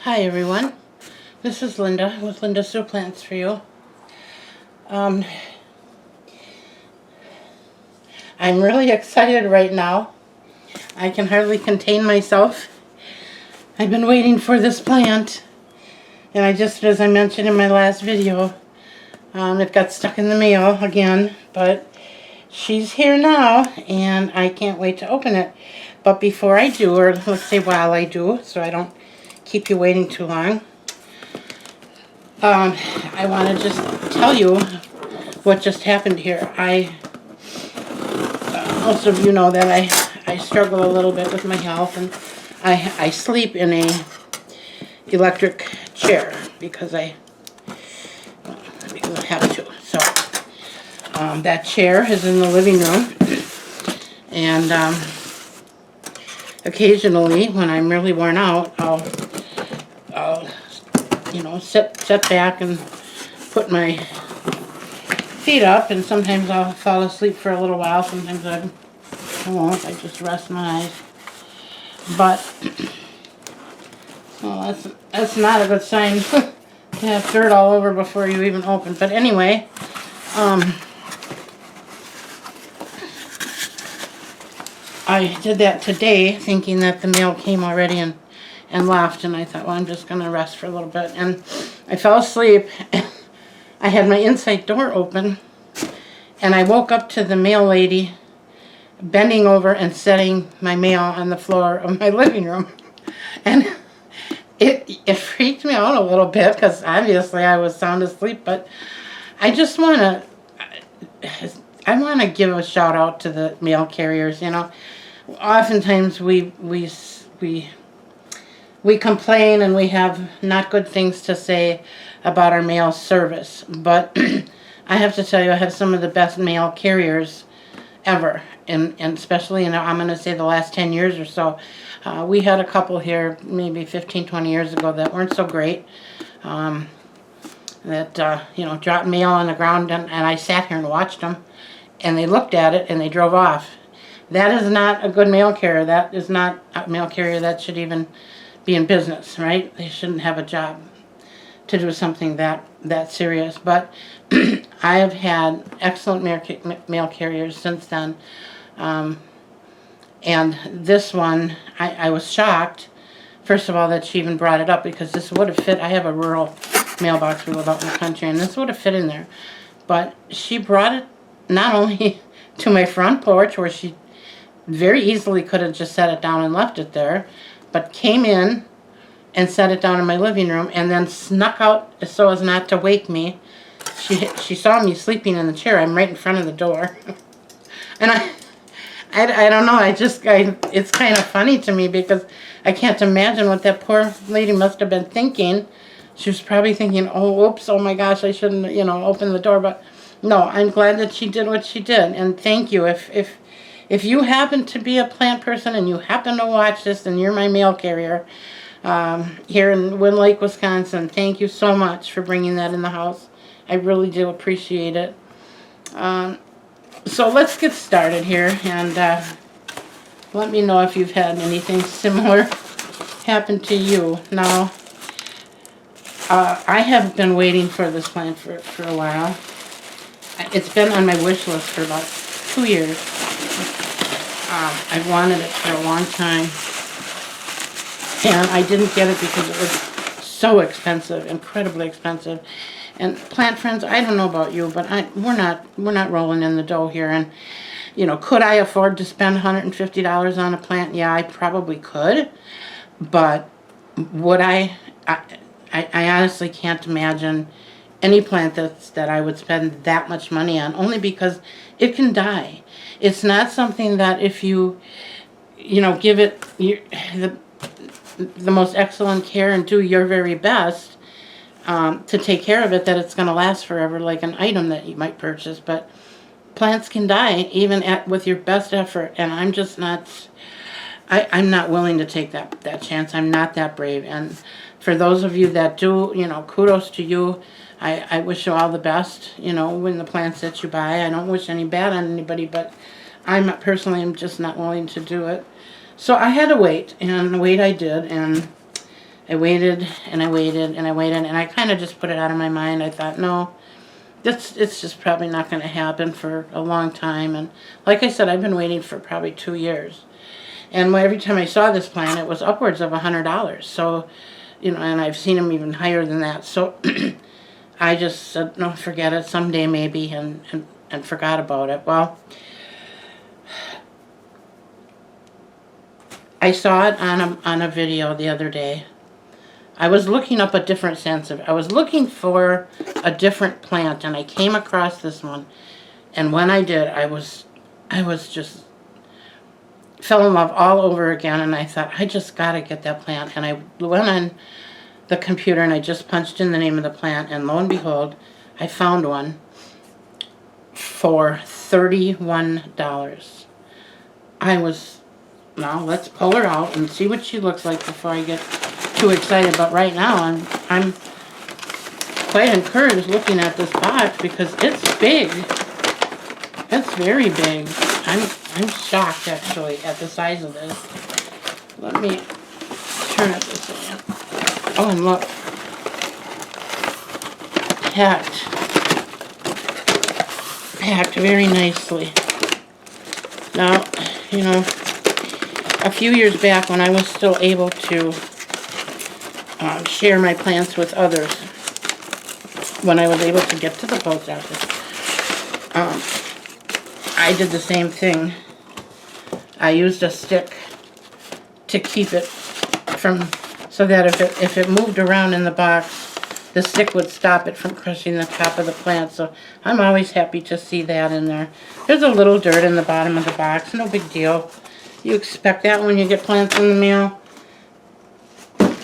Hi everyone, this is Linda with Plants for You. I'm really excited right now. I can hardly contain myself. I've been waiting for this plant, and as I mentioned in my last video, it got stuck in the mail again, but she's here now, and I can't wait to open it. But before I do, or let's say while I do, so I don't keep you waiting too long, I want to just tell you what just happened here. Most of you know that I struggle a little bit with my health, and I sleep in a electric chair because I have to. So that chair is in the living room, and occasionally when I'm really worn out, I'll sit back and put my feet up, and sometimes I'll fall asleep for a little while. Sometimes I won't. I just rest my eyes. But well, that's not a good sign to have dirt all over before you even open. But anyway, I did that today thinking that the mail came already and left, and I thought, well, I'm just going to rest for a little bit. And I fell asleep. I had my inside door open, and I woke up to the mail lady bending over and setting my mail on the floor of my living room. And it freaked me out a little bit because obviously I was sound asleep, but I just want to give a shout out to the mail carriers. You know, oftentimes we complain and we have not good things to say about our mail service, but I have to tell you, I have some of the best mail carriers ever, and especially in, I'm going to say, the last 10 years or so. We had a couple here maybe 15, 20 years ago that weren't so great, that dropped mail on the ground, and I sat here and watched them, and they looked at it and they drove off. That is not a good mail carrier. That is not a mail carrier that should even be in business, right? They shouldn't have a job to do something that serious. But I have had excellent mail carriers since then. And this one, I was shocked, first of all, that she even brought it up, because this would have fit. I have a rural mailbox we live out in the country, and this would have fit in there. But she brought it not only to my front porch, where she very easily could have just set it down and left it there, but came in and set it down in my living room, and then snuck out so as not to wake me. She saw me sleeping in the chair. I'm right in front of the door. And I don't know, it's kind of funny to me, because I can't imagine what that poor lady must have been thinking. She was probably thinking, oh, oops, oh my gosh, I shouldn't, open the door. But no, I'm glad that she did what she did, and thank you. If you happen to be a plant person and you happen to watch this and you're my mail carrier here in Wind Lake, Wisconsin, thank you so much for bringing that in the house. I really do appreciate it. So let's get started here, and let me know if you've had anything similar happen to you. Now, I have been waiting for this plant for a while. It's been on my wish list for about 2 years. I've wanted it for a long time, and I didn't get it because it was so expensive, incredibly expensive. And plant friends, I don't know about you, but we're not rolling in the dough here. And could I afford to spend $150 on a plant? Yeah, I probably could, but would I honestly can't imagine any plant that I would spend that much money on, only because it can die. It's not something that if you give it the most excellent care and do your very best to take care of it, that it's going to last forever, like an item that you might purchase. But plants can die even with your best effort, and I'm just not. I'm not willing to take that chance. I'm not that brave. And for those of you that do, kudos to you. I wish you all the best, when the plants that you buy. I don't wish any bad on anybody, but I personally am just not willing to do it. So I had to wait, and wait I did, and I waited and I waited and I waited, and I kind of just put it out of my mind. I thought, no, it's just probably not going to happen for a long time. And like I said, I've been waiting for probably 2 years. And every time I saw this plant, it was upwards of $100. So, you know, and I've seen them even higher than that. So I just said, no, forget it, someday maybe, and forgot about it. Well, I saw it on a video the other day. I was looking up a different I was looking for a different plant, and I came across this one. And when I did, I was just fell in love all over again, and I thought, I just got to get that plant. And I went on the computer and I just punched in the name of the plant, and lo and behold, I found one for $31. Now let's pull her out and see what she looks like before I get too excited. But right now I'm quite encouraged looking at this box because it's big. It's very big. I'm shocked actually at the size of this. Let me turn it this way. Oh, and look. Packed very nicely. Now, you know, a few years back when I was still able to share my plants with others, when I was able to get to the post office, I did the same thing. I used a stick to keep it from, so that if it moved around in the box, the stick would stop it from crushing the top of the plant. So I'm always happy to see that in there. There's a little dirt in the bottom of the box, no big deal. You expect that when you get plants in the mail.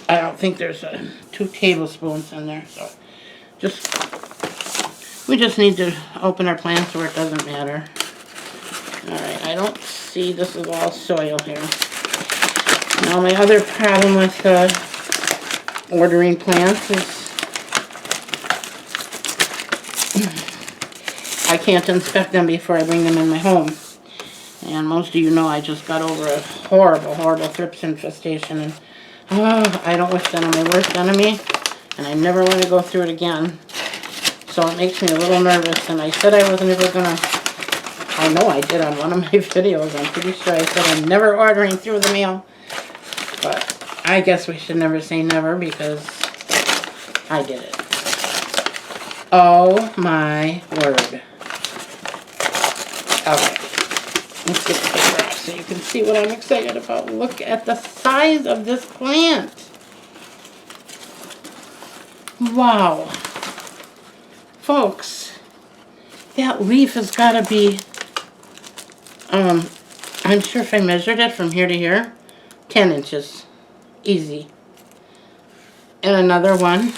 I don't think there's 2 tablespoons in there, so we just need to open our plants where it doesn't matter. Alright, I don't see, this is all soil here. Now my other problem with ordering plants is I can't inspect them before I bring them in my home. And most of you know I just got over a horrible, horrible thrips infestation. And I don't wish that on my worst enemy. And I never want to go through it again. So it makes me a little nervous. And I said I wasn't ever going to, I know I did on one of my videos. I'm pretty sure I said I'm never ordering through the mail. But I guess we should never say never because I did it. Oh my word. Okay. Let's get the paper off so you can see what I'm excited about. Look at the size of this plant. Wow. Folks, that leaf has got to be, I'm sure if I measured it from here to here, 10 inches. Easy. And another one.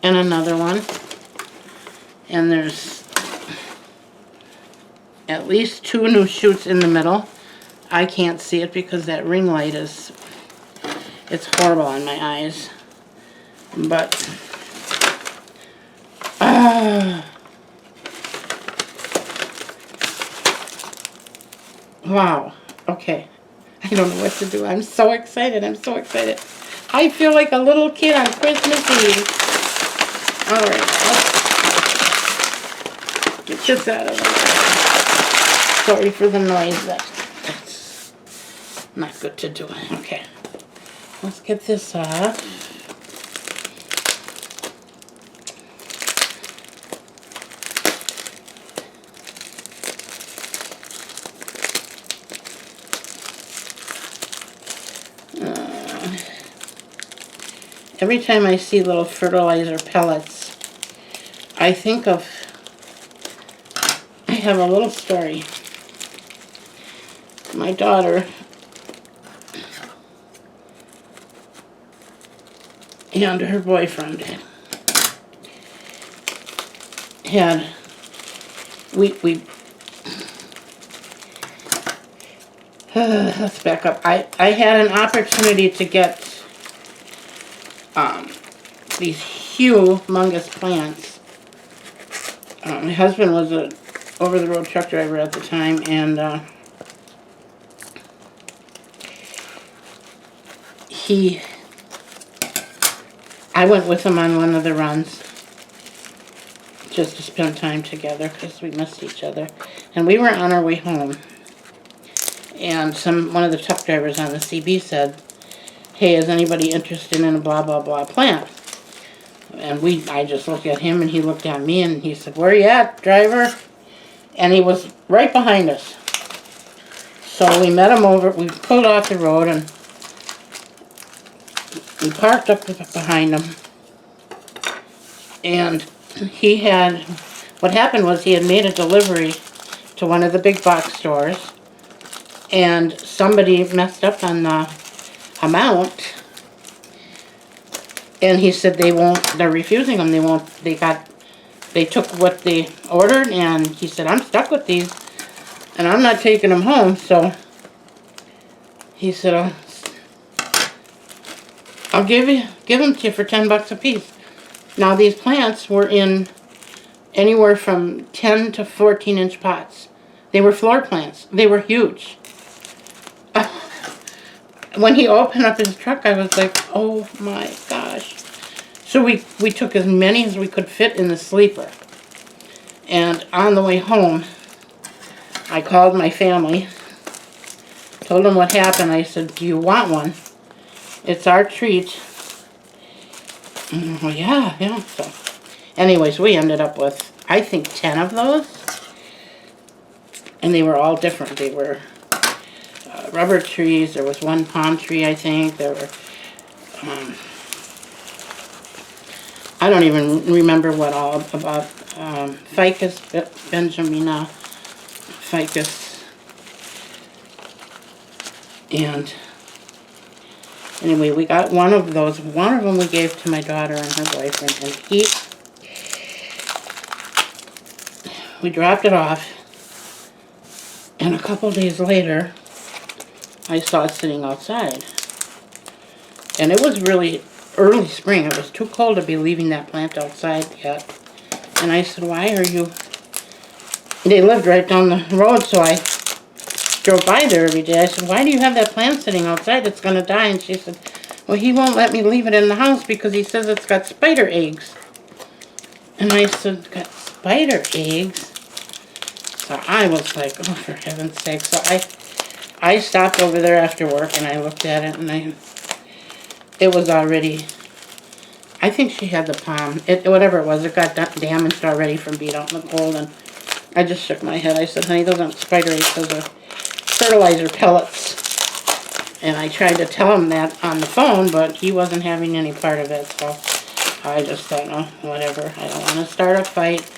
And another one. And there's at least 2 new shoots in the middle. I can't see it because that ring light is, it's horrible on my eyes. But, wow. Okay. I don't know what to do. I'm so excited. I'm so excited. I feel like a little kid on Christmas Eve. Alright, let's get this out of there. Sorry for the noise. That's not good to do. Okay. Let's get this off. Every time I see little fertilizer pellets, I think of, I have a little story. My daughter and her boyfriend had, let's back up. I had an opportunity to get these humongous plants. My husband was a over-the-road truck driver at the time, and he I went with him on one of the runs just to spend time together because we missed each other. And we were on our way home. And one of the truck drivers on the CB said, hey, is anybody interested in a blah, blah, blah plant? And I just looked at him and he looked at me and he said, where you at, driver? And he was right behind us. So we met him over, we pulled off the road and we parked up behind him. And what happened was he had made a delivery to one of the big box stores and somebody messed up on the amount. And he said they're refusing them. They took what they ordered and he said, I'm stuck with these and I'm not taking them home. So he said, I'll give them to you for $10 a piece. Now these plants were in anywhere from 10 to 14-inch pots. They were floor plants. They were huge. When he opened up his truck, I was like, oh my gosh. So we took as many as we could fit in the sleeper. And on the way home, I called my family, told them what happened. I said, do you want one? It's our treat. Well, yeah. So, anyways, we ended up with, I think, 10 of those. And they were all different. They were rubber trees. There was one palm tree, I think. There were, I don't even remember what all about, ficus, benjamina, ficus. And anyway, we got one of those. One of them we gave to my daughter and her boyfriend. And we dropped it off. And a couple days later, I saw it sitting outside. And it was really early spring. It was too cold to be leaving that plant outside yet. And I said, why are you... They lived right down the road, so I drove by there every day. I said, why do you have that plant sitting outside? It's going to die. And she said, well, he won't let me leave it in the house because he says it's got spider eggs. And I said, got spider eggs? So I was like, oh, for heaven's sake. So I stopped over there after work and I looked at it and it was already, I think she had the palm, whatever it was, it got damaged already from being out in the cold. And I just shook my head. I said, honey, those aren't spider eggs, those are fertilizer pellets. And I tried to tell him that on the phone, but he wasn't having any part of it. So I just thought, oh, whatever. I don't want to start a fight.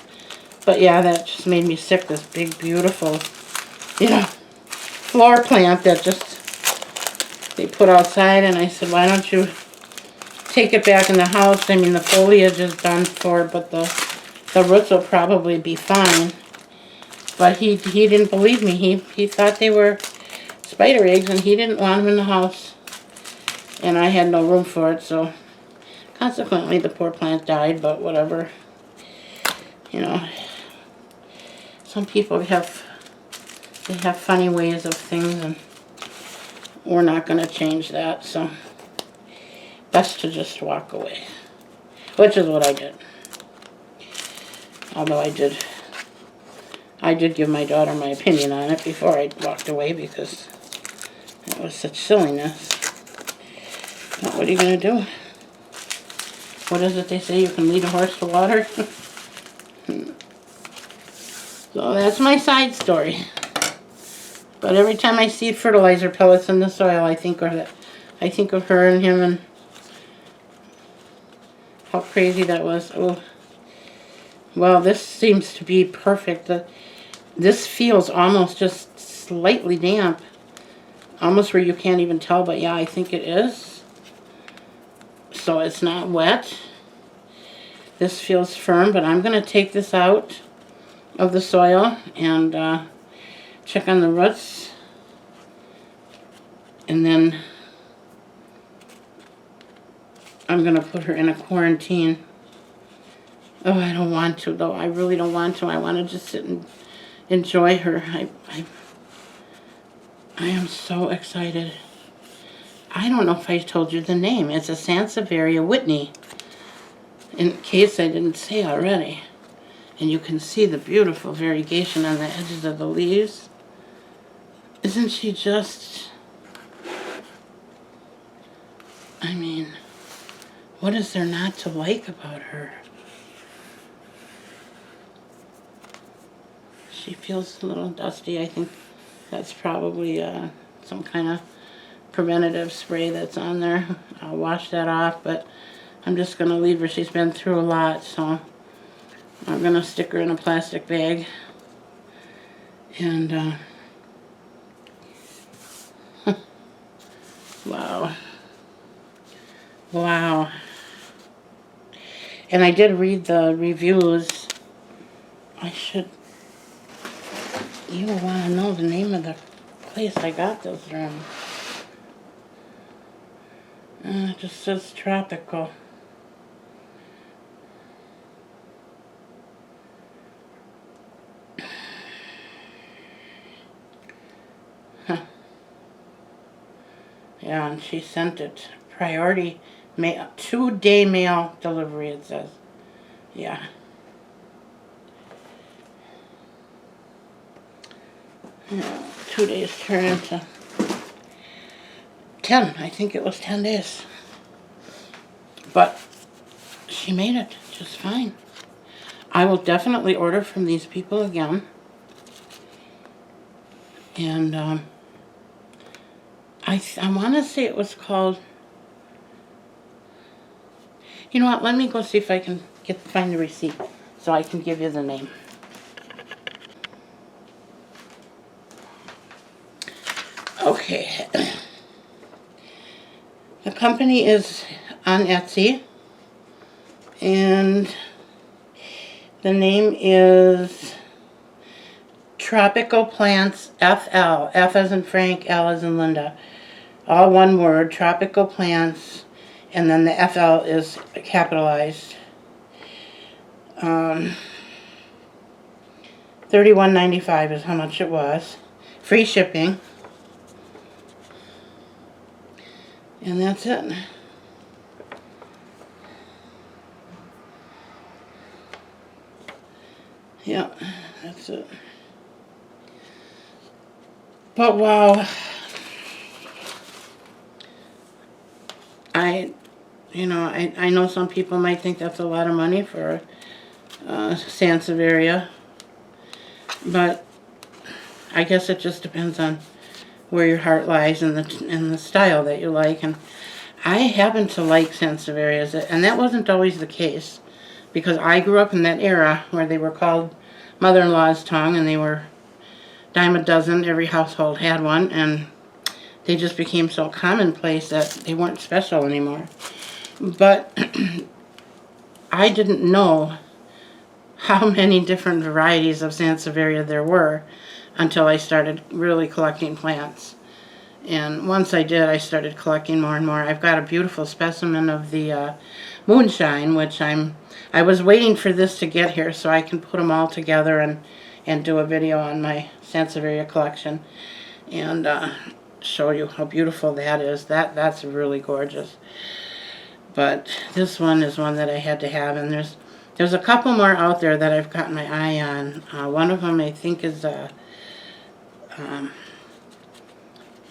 But yeah, that just made me sick. This big, beautiful, floor plant that they put outside. And I said, why don't you take it back in the house? I mean, the foliage is done for it, but the roots will probably be fine. But he didn't believe me. He thought they were spider eggs, and he didn't want them in the house. And I had no room for it, so consequently the poor plant died, but whatever. Some people have funny ways of things, and we're not going to change that, so best to just walk away, which is what I did. Although I did give my daughter my opinion on it before I walked away because it was such silliness. But what are you going to do? What is it they say? You can lead a horse to water? So that's my side story. But every time I see fertilizer pellets in the soil, I think of her and him and how crazy that was. Oh, well, this seems to be perfect. This feels almost just slightly damp, almost where you can't even tell. But yeah, I think it is. So it's not wet. This feels firm, but I'm going to take this out of the soil and check on the roots, and then I'm going to put her in a quarantine. Oh, I don't want to, though. I really don't want to. I want to just sit and enjoy her. I am so excited. I don't know if I told you the name. It's a Sansevieria Whitney. in case I didn't say already. And you can see the beautiful variegation on the edges of the leaves. Isn't she just... I mean, what is there not to like about her? She feels a little dusty. I think that's probably some kind of preventative spray that's on there. I'll wash that off, but I'm just going to leave her. She's been through a lot, so I'm going to stick her in a plastic bag. And, wow. Wow. And I did read the reviews. You will want to know the name of the place I got this from. It just says tropical. Huh. Yeah, and she sent it. Priority mail, 2-day mail delivery, it says. Yeah. Yeah, 2 days turned into 10. I think it was 10 days. But she made it just fine. I will definitely order from these people again. And I want to say it was called... You know what? Let me go see if I can find the receipt so I can give you the name. Okay. The company is on Etsy, and the name is Tropical Plants FL. F as in Frank, L as in Linda. All one word, Tropical Plants, and then the FL is capitalized. $31.95 is how much it was. Free shipping. And that's it. Yeah, that's it. But wow, I know some people might think that's a lot of money for Sansevieria, but I guess it just depends on where your heart lies and the style that you like. And I happen to like Sansevierias, and that wasn't always the case, because I grew up in that era where they were called mother-in-law's tongue, and they were dime a dozen. Every household had one, and they just became so commonplace that they weren't special anymore. But I didn't know how many different varieties of Sansevieria there were until I started really collecting plants. And once I did, I started collecting more and more. I've got a beautiful specimen of the moonshine, which I was waiting for this to get here so I can put them all together and do a video on my Sansevieria collection and show you how beautiful that is. That's really gorgeous. But this one is one that I had to have, and there's a couple more out there that I've got my eye on. One of them I think is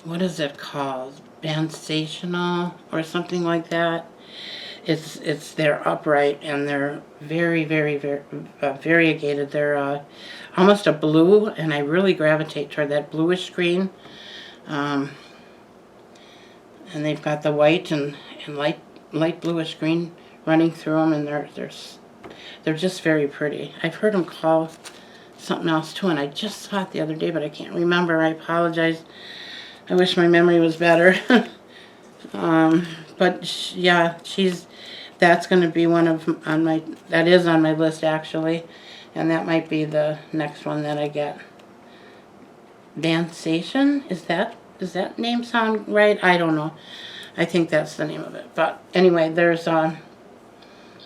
what is it called? Bansational or something like that. They're upright, and they're very, very, very variegated. They're almost a blue, and I really gravitate toward that bluish green. And they've got the white and light bluish green running through them, and they're just very pretty. I've heard them called something else too, and I just saw it the other day, but I can't remember. I apologize. I wish my memory was better. But yeah, that's going to be that is on my list actually, and that might be the next one that I get. Dansation? Does that name sound right? I don't know. I think that's the name of it. But anyway, there's and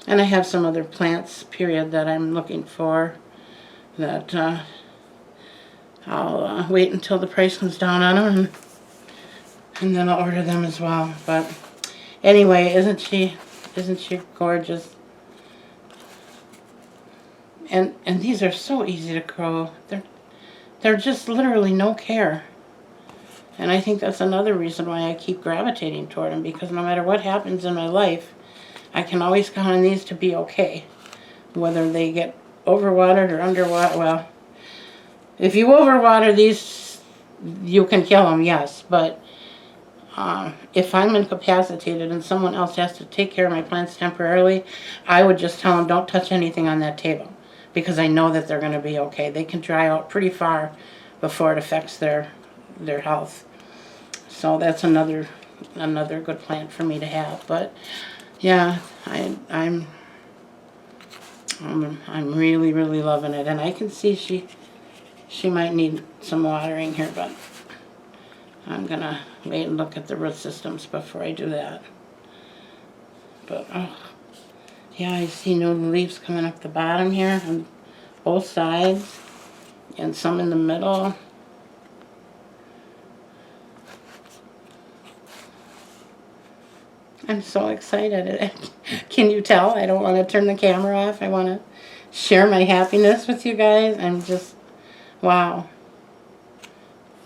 I have some other plants, period, that I'm looking for that I'll wait until the price comes down on them, and then I'll order them as well. But anyway, isn't she gorgeous? And these are so easy to grow. They're just literally no care. And I think that's another reason why I keep gravitating toward them, because no matter what happens in my life, I can always count on these to be okay. Whether they get overwatered or underwater, well, if you overwater these, you can kill them, yes, but if I'm incapacitated and someone else has to take care of my plants temporarily, I would just tell them don't touch anything on that table, because I know that they're going to be okay. They can dry out pretty far before it affects their health. So that's another good plant for me to have. But yeah, I'm really, really loving it, and I can see she might need some watering here, but I'm gonna wait and look at the root systems before I do that. But oh, yeah, I see new leaves coming up the bottom here on both sides, and some in the middle. I'm so excited. Can you tell? I don't want to turn the camera off. I want to share my happiness with you guys. I'm just, wow.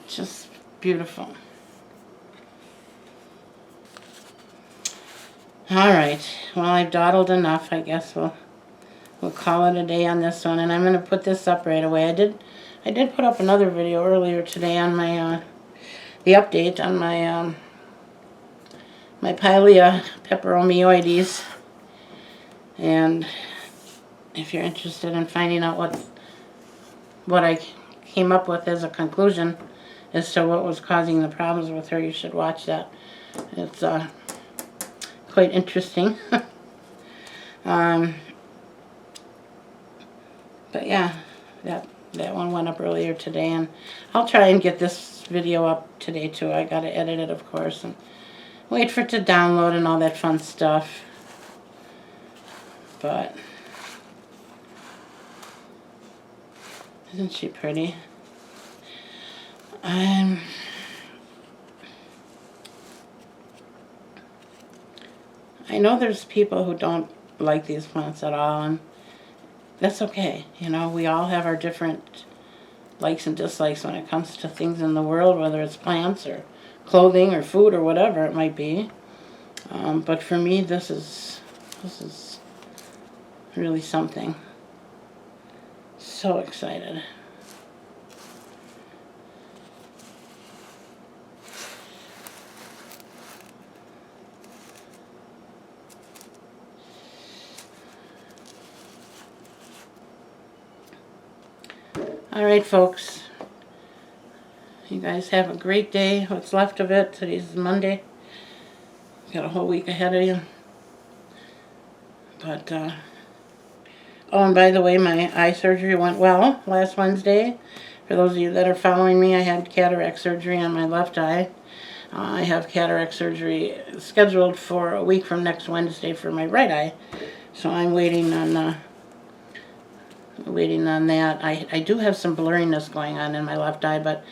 Just beautiful. Alright, well, I've dawdled enough. I guess we'll call it a day on this one, and I'm going to put this up right away. I did put up another video earlier today on my the update on my my Pilea peperomioides, and if you're interested in finding out what I came up with as a conclusion as to what was causing the problems with her, you should watch that. It's quite interesting. But yeah, that one went up earlier today, and I'll try and get this video up today too. I gotta edit it, of course, and wait for it to download and all that fun stuff. But isn't she pretty? I know there's people who don't like these plants at all, and that's okay. You know, we all have our different likes and dislikes when it comes to things in the world, whether it's plants or clothing or food or whatever it might be. But for me, this is really something. So excited. Alright, folks. You guys have a great day. What's left of it. Today's Monday. Got a whole week ahead of you. But, oh, and by the way, my eye surgery went well last Wednesday. For those of you that are following me, I had cataract surgery on my left eye. I have cataract surgery scheduled for a week from next Wednesday for my right eye. So I'm waiting on that. I do have some blurriness going on in my left eye, but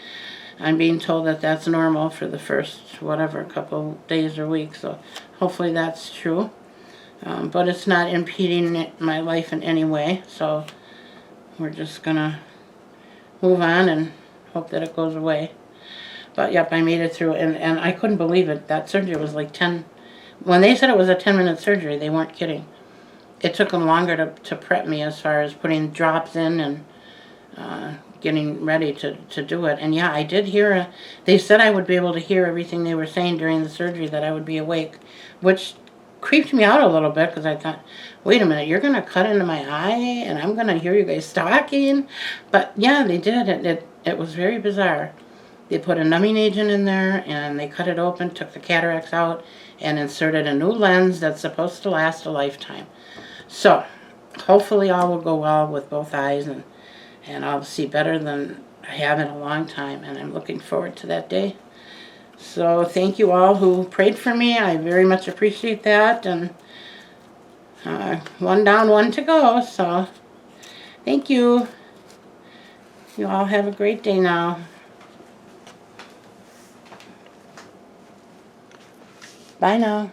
I'm being told that that's normal for the first, whatever, couple days or weeks. So hopefully that's true. But it's not impeding my life in any way. So we're just going to move on and hope that it goes away. But yep, I made it through, and I couldn't believe it. That surgery was like 10. When they said it was a 10-minute surgery, they weren't kidding. It took them longer to prep me as far as putting drops in and getting ready to do it. And yeah, I did hear, they said I would be able to hear everything they were saying during the surgery, that I would be awake, which creeped me out a little bit, because I thought, wait a minute, you're going to cut into my eye and I'm going to hear you guys talking? But yeah, they did. It was very bizarre. They put a numbing agent in there, and they cut it open, took the cataracts out, and inserted a new lens that's supposed to last a lifetime. So, hopefully all will go well with both eyes, and I'll see better than I have in a long time, and I'm looking forward to that day. So, thank you all who prayed for me. I very much appreciate that, and one down, one to go, so thank you. You all have a great day now. Bye now.